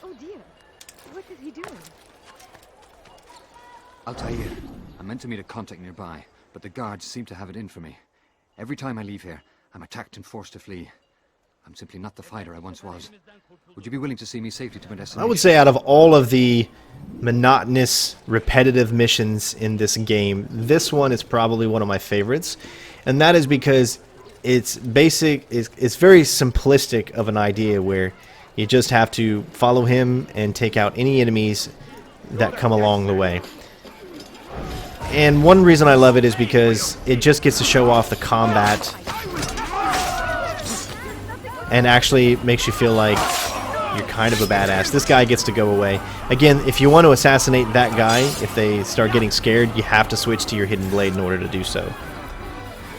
Oh dear, what is he doing? Altair, I'm meant to meet a contact nearby, but the guards seem to have it in for me. Every time I leave here, I'm attacked and forced to flee. I'm simply not the fighter I once was. Would you be willing to see me safely to my destination? I would say out of all of the monotonous, repetitive missions in this game, this one is probably one of my favorites. And that is because it's basic, it's very simplistic of an idea where you just have to follow him and take out any enemies that come along the way. And one reason I love it is because it just gets to show off the combat and actually makes you feel like you're kind of a badass. This guy gets to go away. Again, if you want to assassinate that guy, if they start getting scared, you have to switch to your hidden blade in order to do so.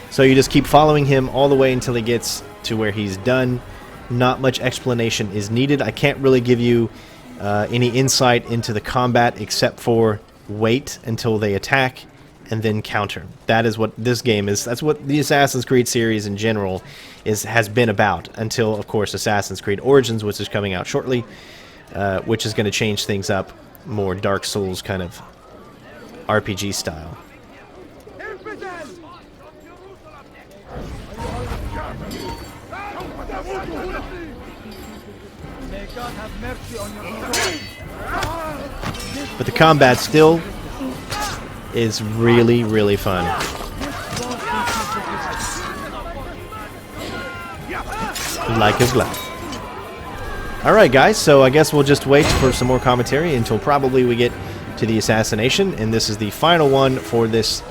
So you just keep following him all the way until he gets to where he's done. Not much explanation is needed. I can't really give you any insight into the combat except for wait until they attack and then counter. That is what this game is. That's what the Assassin's Creed series in general has been about, until of course Assassin's Creed Origins, which is coming out shortly, which is going to change things up, more Dark Souls kind of RPG style. But the combat still is really, really fun. Like a glove. Alright guys, so I guess we'll just wait for some more commentary until probably we get to the assassination, and this is the final one for this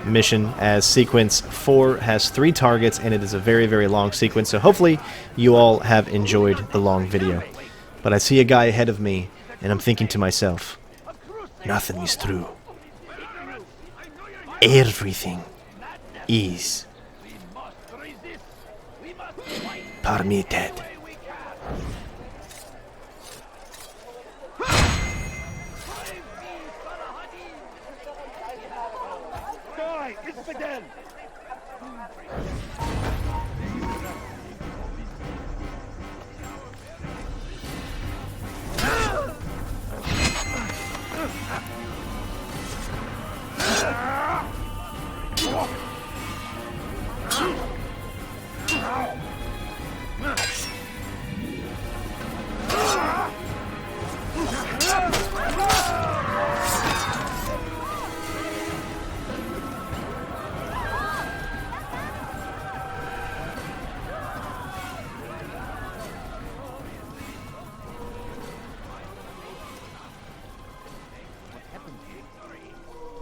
mission, as sequence 4 has 3 targets and it is a very, very long sequence, so hopefully you all have enjoyed the long video. But I see a guy ahead of me and I'm thinking to myself, nothing is true. Everything is permitted.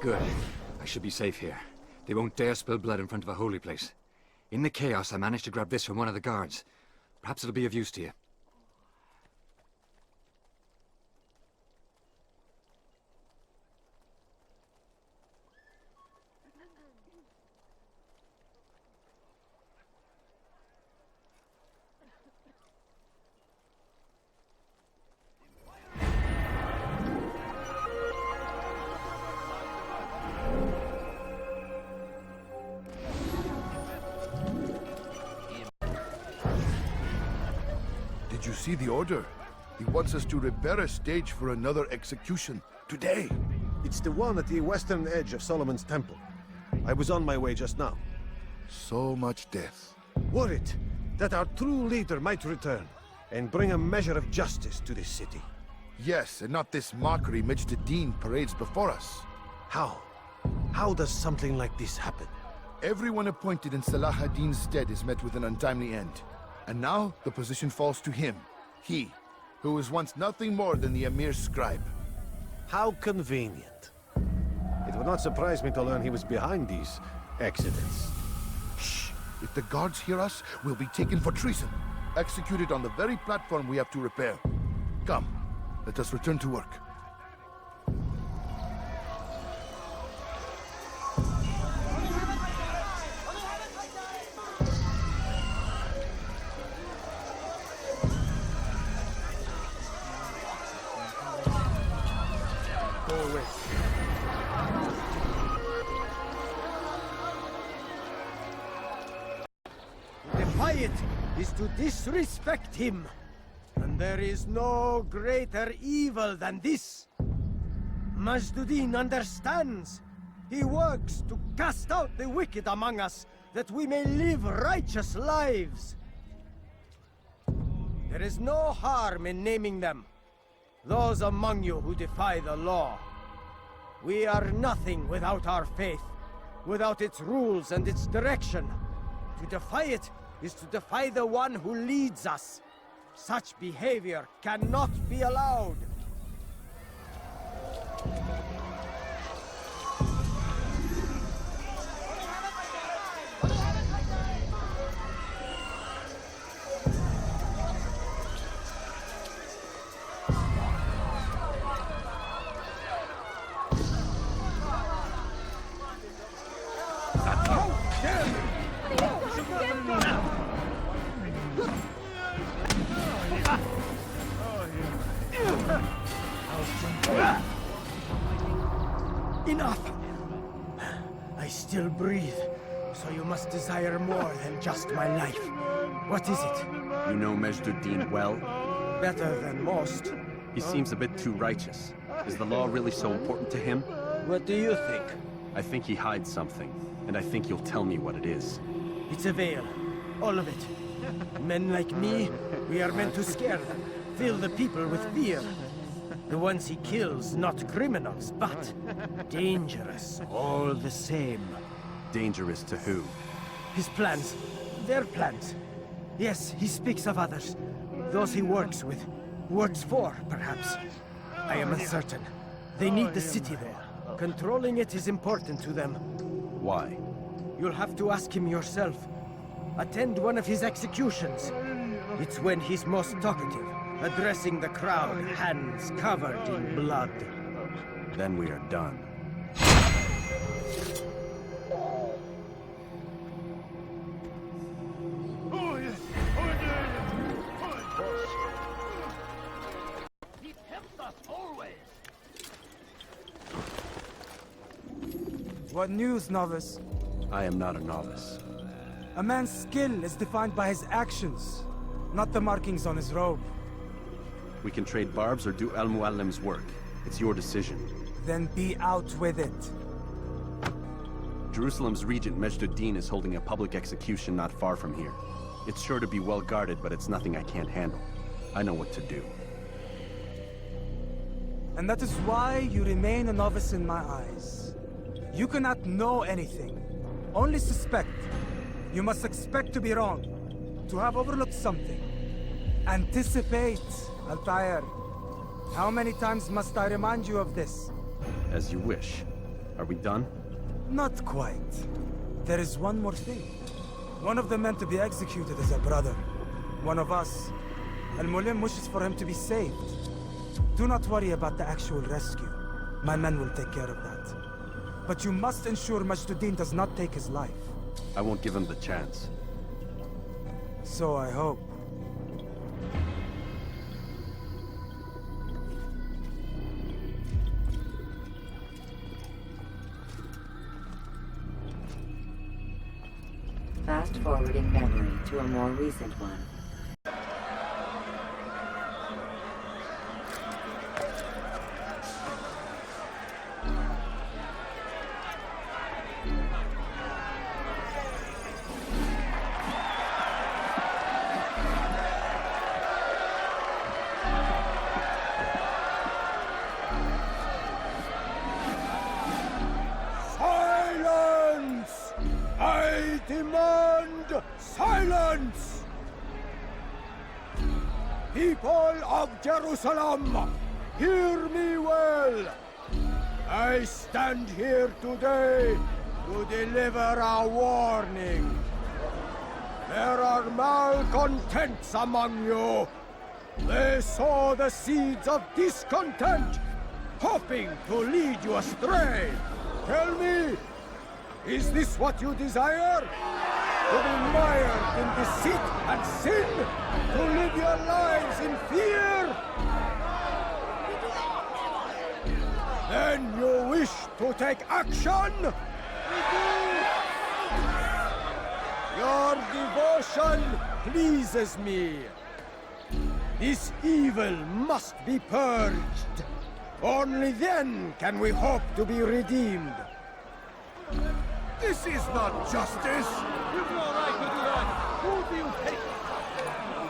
Good. I should be safe here. They won't dare spill blood in front of a holy place. In the chaos, I managed to grab this from one of the guards. Perhaps it'll be of use to you. Did you see the order? He wants us to repair a stage for another execution today. It's the one at the western edge of Solomon's Temple. I was on my way just now. So much death. Worried that our true leader might return and bring a measure of justice to this city. Yes, and not this mockery Dean parades before us. How? How does something like this happen? Everyone appointed in Salah ad-Din's stead is met with an untimely end. And now the position falls to him. He, who was once nothing more than the Emir's scribe. How convenient. It would not surprise me to learn he was behind these accidents. Shh! If the guards hear us, we'll be taken for treason. Executed on the very platform we have to repair. Come, let us return to work. Defiant is to disrespect him. And there is no greater evil than this. Majduddin understands. He works to cast out the wicked among us, that we may live righteous lives. There is no harm in naming them. Those among you who defy the law. We are nothing without our faith, without its rules and its direction. To defy it is to defy the one who leads us. Such behavior cannot be allowed. Enough! I still breathe, so you must desire more than just my life. What is it? You know Majd-ud-Din well? Better than most. He seems a bit too righteous. Is the law really so important to him? What do you think? I think he hides something, and I think you'll tell me what it is. It's a veil. All of it. Men like me, we are meant to scare them, fill the people with fear. The ones he kills, not criminals, but dangerous, all the same. Dangerous to who? His plans. Their plans. Yes, he speaks of others. Those he works with. Works for, perhaps. I am uncertain. They need the city there. Controlling it is important to them. Why? You'll have to ask him yourself. Attend one of his executions. It's when he's most talkative, addressing the crowd, hands covered in blood. Then we are done. He tempts us always. What news, novice? I am not a novice. A man's skill is defined by his actions, not the markings on his robe. We can trade barbs or do Al-Muallim's work. It's your decision. Then be out with it. Jerusalem's regent Majd-ud-Din is holding a public execution not far from here. It's sure to be well guarded, but it's nothing I can't handle. I know what to do. And that is why you remain a novice in my eyes. You cannot know anything, only suspect. You must expect to be wrong, to have overlooked something. Anticipate, Altair. How many times must I remind you of this? As you wish. Are we done? Not quite. There is one more thing. One of the men to be executed is a brother. One of us. Al-Mulim wishes for him to be saved. Do not worry about the actual rescue. My men will take care of that. But you must ensure Majd-ud-Din does not take his life. I won't give him the chance. So I hope. Fast-forwarding memory to a more recent one. Silence! I demand silence! People of Jerusalem, hear me well. I stand here today to deliver a warning. There are malcontents among you. They sow the seeds of discontent, hoping to lead you astray. Tell me, is this what you desire? To be mired in deceit and sin? To live your lives in fear? Then you wish to take action? Your devotion pleases me. This evil must be purged. Only then can we hope to be redeemed. This is not justice! You've no right to do that! Who do you think?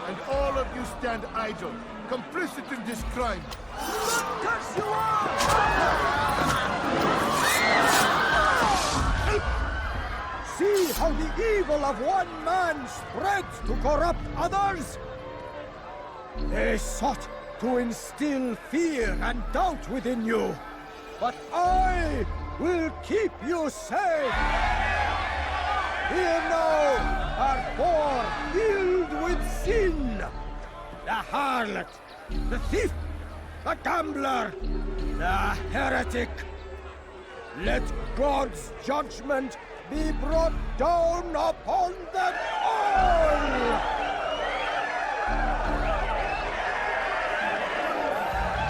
And all all of you stand idle, complicit in this crime. Curse you all! See how the evil of one man spreads to corrupt others? They sought to instill fear and doubt within you, but I will keep you safe. Here now are four filled with sin. The harlot, the thief, the gambler, the heretic. Let God's judgment be brought down upon them all!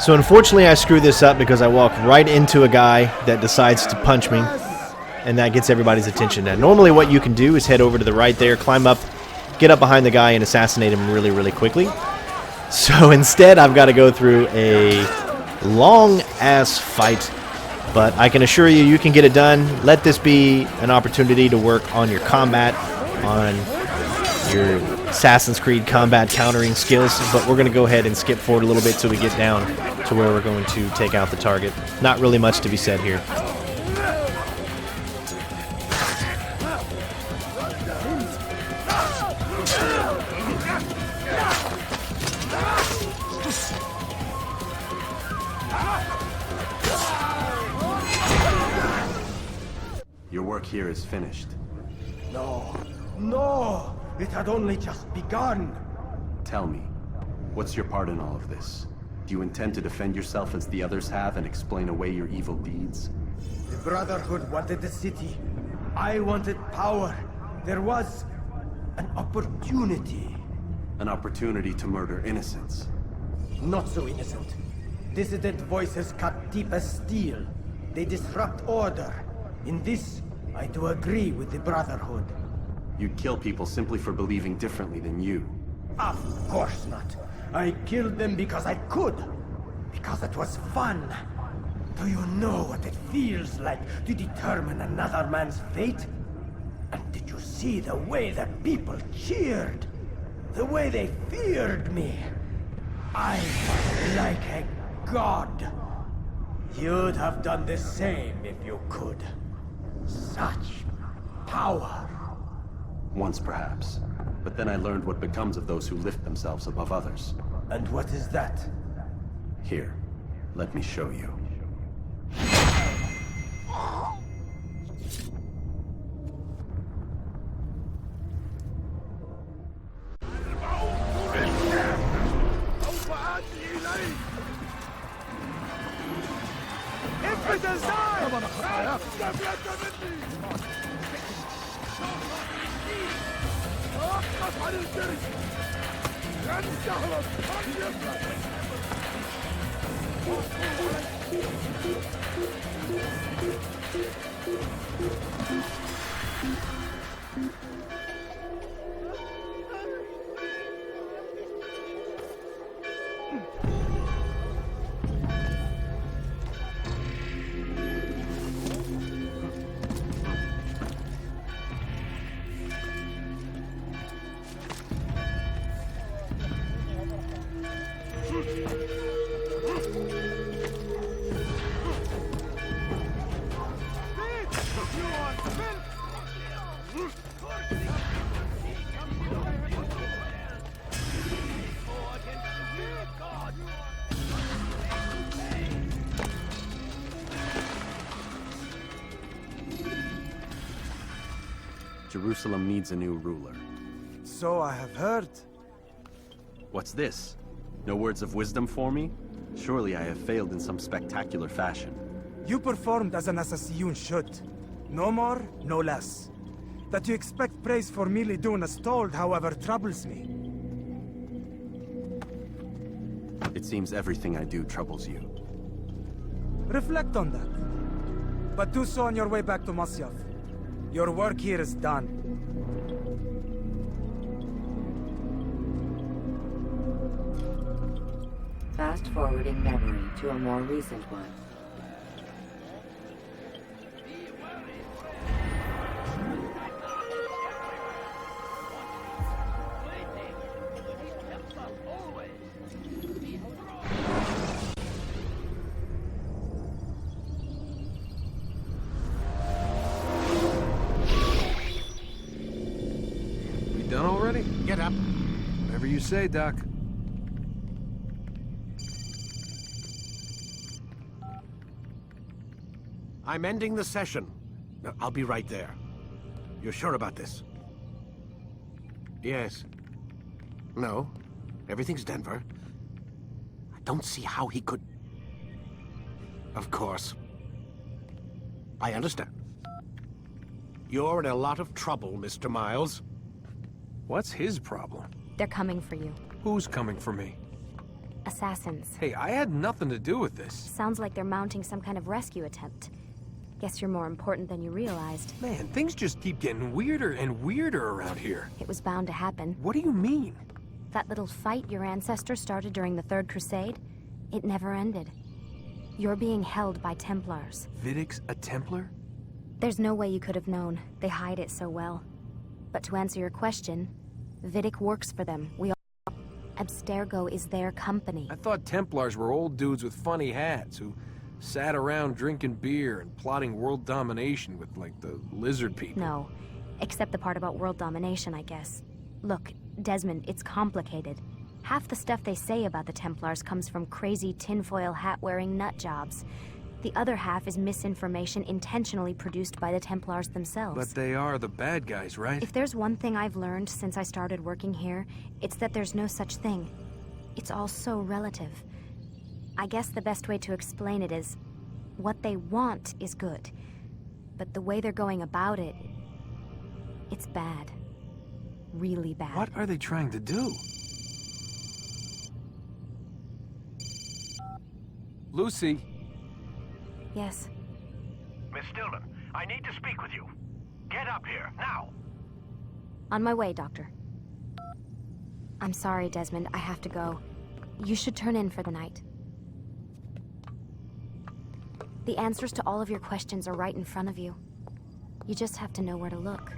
So unfortunately I screw this up because I walk right into a guy that decides to punch me, and that gets everybody's attention. Now normally what you can do is head over to the right there, climb up, get up behind the guy and assassinate him really, really quickly. So instead I've got to go through a long-ass fight, but I can assure you, you can get it done. Let this be an opportunity to work on your combat, on your Assassin's Creed combat countering skills, but we're going to go ahead and skip forward a little bit till we get down to where we're going to take out the target. Not really much to be said here. Your work here is finished. No, no! It had only just begun! Tell me, what's your part in all of this? Do you intend to defend yourself as the others have and explain away your evil deeds? The Brotherhood wanted the city. I wanted power. There was an opportunity. An opportunity to murder innocents. Not so innocent. Dissident voices cut deep as steel. They disrupt order. In this, I do agree with the Brotherhood. You'd kill people simply for believing differently than you. Of course not. I killed them because I could. Because it was fun. Do you know what it feels like to determine another man's fate? And did you see the way the people cheered? The way they feared me? I was like a god. You'd have done the same if you could. Such power. Once perhaps. But then I learned what becomes of those who lift themselves above others. And what is that? Here, let me show you. Jerusalem needs a new ruler. So I have heard. What's this? No words of wisdom for me? Surely I have failed in some spectacular fashion. You performed as an assassin should. No more, no less. That you expect praise for merely doing as told, however, troubles me. It seems everything I do troubles you. Reflect on that. But do so on your way back to Masyaf. Your work here is done. Fast-forwarding memory to a more recent one. Get up. Whatever you say, Doc. I'm ending the session. I'll be right there. You're sure about this? Yes. No. Everything's Denver. I don't see how he could... Of course. I understand. You're in a lot of trouble, Mr. Miles. What's his problem? They're coming for you. Who's coming for me? Assassins. Hey, I had nothing to do with this. Sounds like they're mounting some kind of rescue attempt. Guess you're more important than you realized. Man, things just keep getting weirder and weirder around here. It was bound to happen. What do you mean? That little fight your ancestors started during the Third Crusade, it never ended. You're being held by Templars. Vidic's a Templar? There's no way you could have known. They hide it so well. But to answer your question, Vidic works for them. We all... Abstergo is their company. I thought Templars were old dudes with funny hats who sat around drinking beer and plotting world domination with, like, the lizard people. No. Except the part about world domination, I guess. Look, Desmond, it's complicated. Half the stuff they say about the Templars comes from crazy tinfoil hat-wearing nut jobs. The other half is misinformation intentionally produced by the Templars themselves. But they are the bad guys, right? If there's one thing I've learned since I started working here, it's that there's no such thing. It's all so relative. I guess the best way to explain it is, what they want is good. But the way they're going about it, it's bad. Really bad. What are they trying to do? Lucy? Yes? Miss Stillman, I need to speak with you. Get up here, now! On my way, Doctor. I'm sorry, Desmond. I have to go. You should turn in for the night. The answers to all of your questions are right in front of you. You just have to know where to look.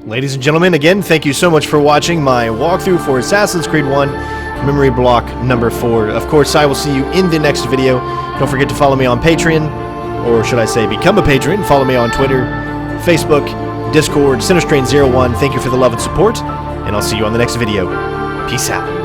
Ladies and gentlemen, again, thank you so much for watching my walkthrough for Assassin's Creed 1, Memory Block number 4. Of course, I will see you in the next video. Don't forget to follow me on Patreon, or should I say become a patron. Follow me on Twitter, Facebook, Discord, CenterStrain01. Thank you for the love and support, and I'll see you on the next video. Peace out.